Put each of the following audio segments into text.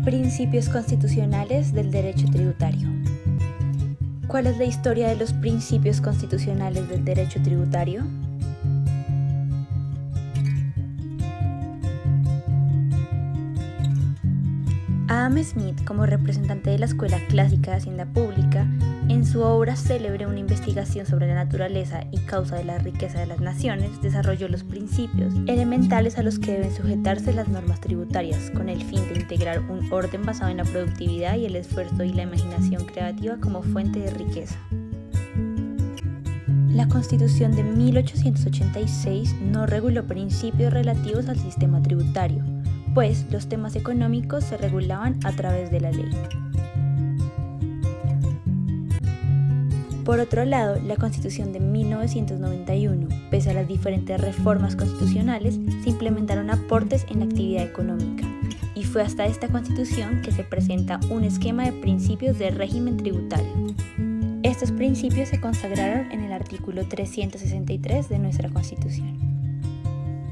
Principios constitucionales del derecho tributario. ¿Cuál es la historia de los principios constitucionales del derecho tributario? Adam Smith, como representante de la Escuela Clásica de Hacienda Pública, en su obra célebre Una investigación sobre la naturaleza y causa de la riqueza de las naciones, desarrolló los principios elementales a los que deben sujetarse las normas tributarias, con el fin de integrar un orden basado en la productividad y el esfuerzo y la imaginación creativa como fuente de riqueza. La Constitución de 1886 no reguló principios relativos al sistema tributario, pues los temas económicos se regulaban a través de la ley. Por otro lado, la Constitución de 1991, pese a las diferentes reformas constitucionales, se implementaron aportes en la actividad económica, y fue hasta esta Constitución que se presenta un esquema de principios de régimen tributario. Estos principios se consagraron en el artículo 363 de nuestra Constitución.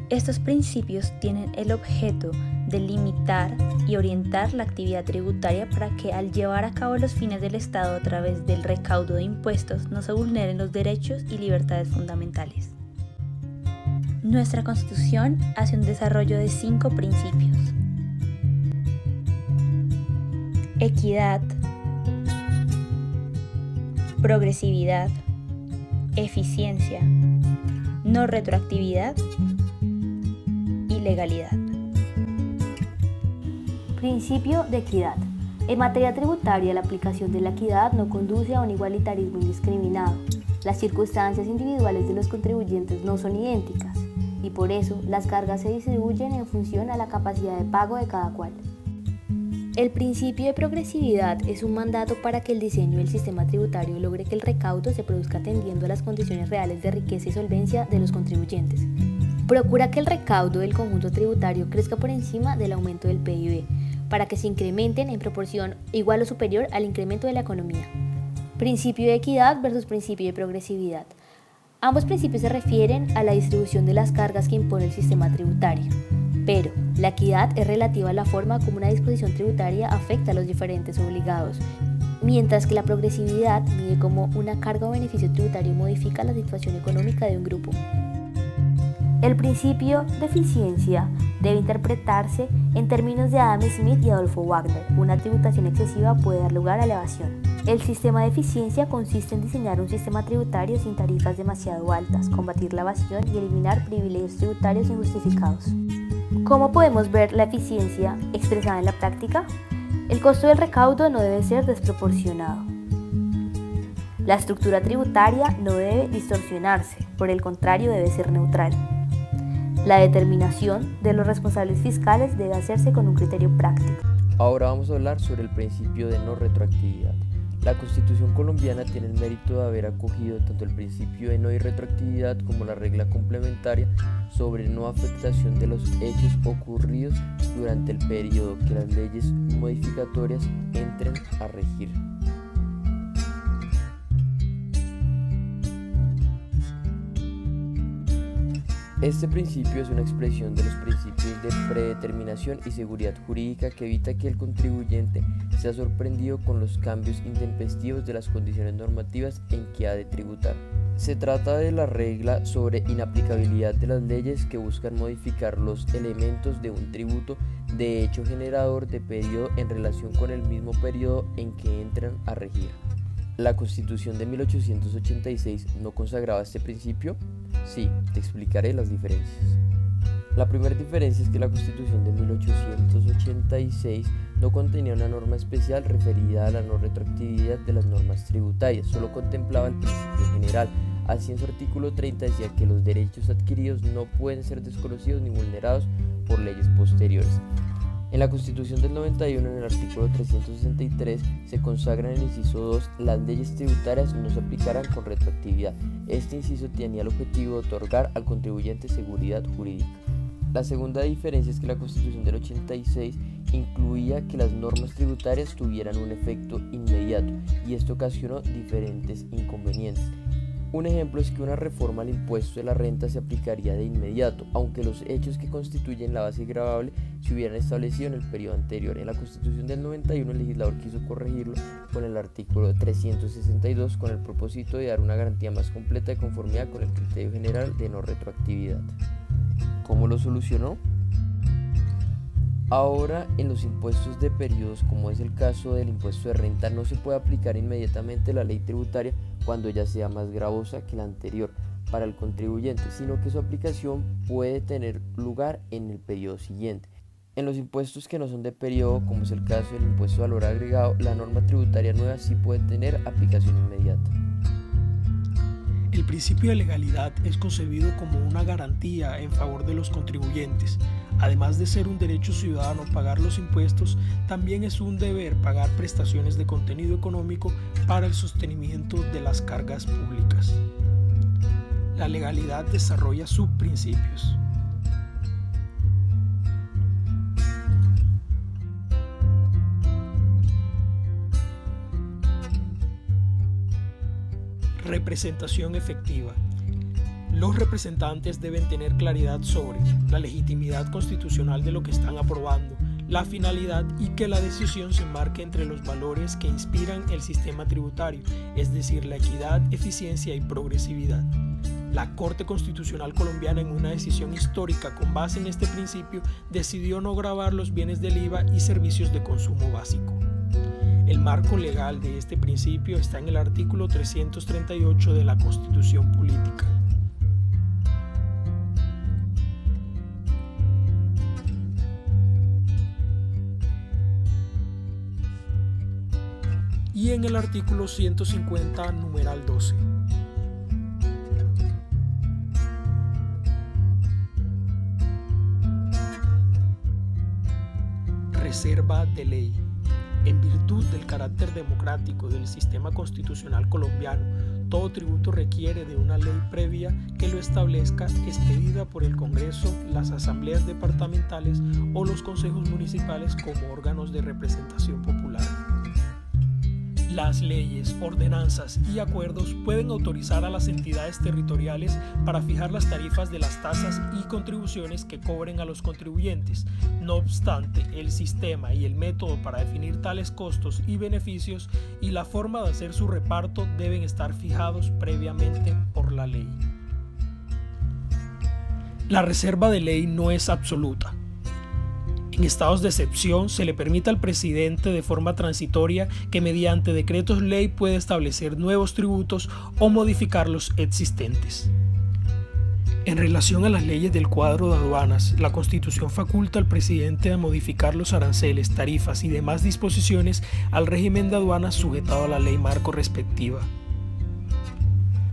Estos principios tienen el objeto de limitar y orientar la actividad tributaria para que al llevar a cabo los fines del Estado a través del recaudo de impuestos no se vulneren los derechos y libertades fundamentales. Nuestra Constitución hace un desarrollo de 5 principios: equidad, progresividad, eficiencia, no retroactividad y legalidad. Principio de equidad. En materia tributaria, la aplicación de la equidad no conduce a un igualitarismo indiscriminado. Las circunstancias individuales de los contribuyentes no son idénticas y por eso las cargas se distribuyen en función a la capacidad de pago de cada cual. El principio de progresividad es un mandato para que el diseño del sistema tributario logre que el recaudo se produzca atendiendo a las condiciones reales de riqueza y solvencia de los contribuyentes. Procura que el recaudo del conjunto tributario crezca por encima del aumento del PIB, para que se incrementen en proporción igual o superior al incremento de la economía. Principio de equidad versus principio de progresividad. Ambos principios se refieren a la distribución de las cargas que impone el sistema tributario, pero la equidad es relativa a la forma como una disposición tributaria afecta a los diferentes obligados, mientras que la progresividad mide cómo una carga o beneficio tributario modifica la situación económica de un grupo. El principio de eficiencia debe interpretarse en términos de Adam Smith y Adolfo Wagner. Una tributación excesiva puede dar lugar a la evasión. El sistema de eficiencia consiste en diseñar un sistema tributario sin tarifas demasiado altas, combatir la evasión y eliminar privilegios tributarios injustificados. ¿Cómo podemos ver la eficiencia expresada en la práctica? El costo del recaudo no debe ser desproporcionado. La estructura tributaria no debe distorsionarse, por el contrario debe ser neutral. La determinación de los responsables fiscales debe hacerse con un criterio práctico. Ahora vamos a hablar sobre el principio de no retroactividad. La Constitución colombiana tiene el mérito de haber acogido tanto el principio de no irretroactividad como la regla complementaria sobre no afectación de los hechos ocurridos durante el periodo que las leyes modificatorias entren a regir. Este principio es una expresión de los principios de predeterminación y seguridad jurídica que evita que el contribuyente sea sorprendido con los cambios intempestivos de las condiciones normativas en que ha de tributar. Se trata de la regla sobre inaplicabilidad de las leyes que buscan modificar los elementos de un tributo de hecho generador de periodo en relación con el mismo periodo en que entran a regir. ¿La Constitución de 1886 no consagraba este principio? Sí, te explicaré las diferencias. La primera diferencia es que la Constitución de 1886 no contenía una norma especial referida a la no retroactividad de las normas tributarias, solo contemplaba el principio general. Así en su artículo 30 decía que los derechos adquiridos no pueden ser desconocidos ni vulnerados por leyes posteriores. En la Constitución del 91, en el artículo 363, se consagra en el inciso 2, las leyes tributarias no se aplicarán con retroactividad. Este inciso tenía el objetivo de otorgar al contribuyente seguridad jurídica. La segunda diferencia es que la Constitución del 86 incluía que las normas tributarias tuvieran un efecto inmediato y esto ocasionó diferentes inconvenientes. Un ejemplo es que una reforma al impuesto de la renta se aplicaría de inmediato, aunque los hechos que constituyen la base gravable se hubieran establecido en el periodo anterior. En la Constitución del 91 el legislador quiso corregirlo con el artículo 362 con el propósito de dar una garantía más completa de conformidad con el criterio general de no retroactividad. ¿Cómo lo solucionó? Ahora, en los impuestos de periodos, como es el caso del impuesto de renta, no se puede aplicar inmediatamente la ley tributaria cuando ya sea más gravosa que la anterior para el contribuyente, sino que su aplicación puede tener lugar en el periodo siguiente. En los impuestos que no son de periodo, como es el caso del impuesto de valor agregado, la norma tributaria nueva sí puede tener aplicación inmediata. El principio de legalidad es concebido como una garantía en favor de los contribuyentes. Además de ser un derecho ciudadano pagar los impuestos, también es un deber pagar prestaciones de contenido económico para el sostenimiento de las cargas públicas. La legalidad desarrolla subprincipios. Representación efectiva. Los representantes deben tener claridad sobre la legitimidad constitucional de lo que están aprobando, la finalidad y que la decisión se enmarque entre los valores que inspiran el sistema tributario, es decir, la equidad, eficiencia y progresividad. La Corte Constitucional Colombiana, en una decisión histórica con base en este principio, decidió no gravar los bienes del IVA y servicios de consumo básico. El marco legal de este principio está en el artículo 338 de la Constitución Política. Y en el artículo 150, numeral 12. Reserva de ley. En virtud del carácter democrático del sistema constitucional colombiano, todo tributo requiere de una ley previa que lo establezca, expedida por el Congreso, las asambleas departamentales o los consejos municipales como órganos de representación popular. Las leyes, ordenanzas y acuerdos pueden autorizar a las entidades territoriales para fijar las tarifas de las tasas y contribuciones que cobren a los contribuyentes. No obstante, el sistema y el método para definir tales costos y beneficios y la forma de hacer su reparto deben estar fijados previamente por la ley. La reserva de ley no es absoluta. En estados de excepción se le permite al presidente de forma transitoria que mediante decretos ley puede establecer nuevos tributos o modificar los existentes. En relación a las leyes del cuadro de aduanas, la Constitución faculta al presidente a modificar los aranceles, tarifas y demás disposiciones al régimen de aduanas sujetado a la ley marco respectiva.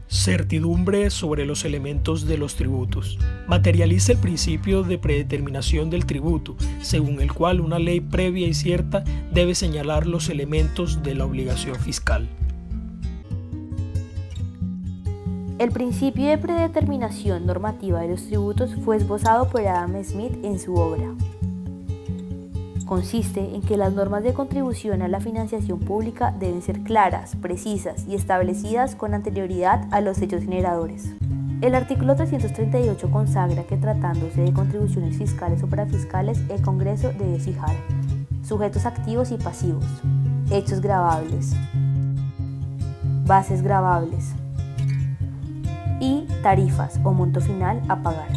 Certidumbre sobre los elementos de los tributos. Materializa el principio de predeterminación del tributo, según el cual una ley previa y cierta debe señalar los elementos de la obligación fiscal. El principio de predeterminación normativa de los tributos fue esbozado por Adam Smith en su obra. Consiste en que las normas de contribución a la financiación pública deben ser claras, precisas y establecidas con anterioridad a los hechos generadores. El artículo 338 consagra que, tratándose de contribuciones fiscales o parafiscales, el Congreso debe fijar sujetos activos y pasivos, hechos gravables, bases gravables y tarifas o monto final a pagar.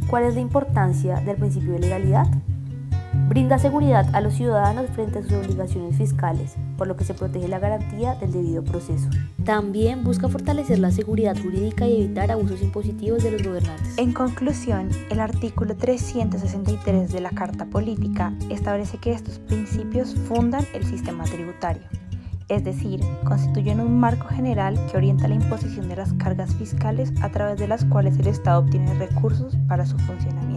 ¿Cuál es la importancia del principio de legalidad? Brinda seguridad a los ciudadanos frente a sus obligaciones fiscales, por lo que se protege la garantía del debido proceso. También busca fortalecer la seguridad jurídica y evitar abusos impositivos de los gobernantes. En conclusión, el artículo 363 de la Carta Política establece que estos principios fundan el sistema tributario, es decir, constituyen un marco general que orienta la imposición de las cargas fiscales a través de las cuales el Estado obtiene recursos para su funcionamiento.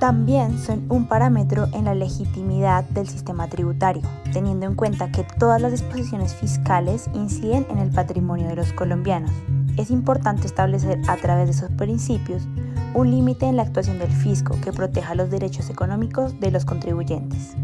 También son un parámetro en la legitimidad del sistema tributario, teniendo en cuenta que todas las disposiciones fiscales inciden en el patrimonio de los colombianos. Es importante establecer a través de esos principios un límite en la actuación del fisco que proteja los derechos económicos de los contribuyentes.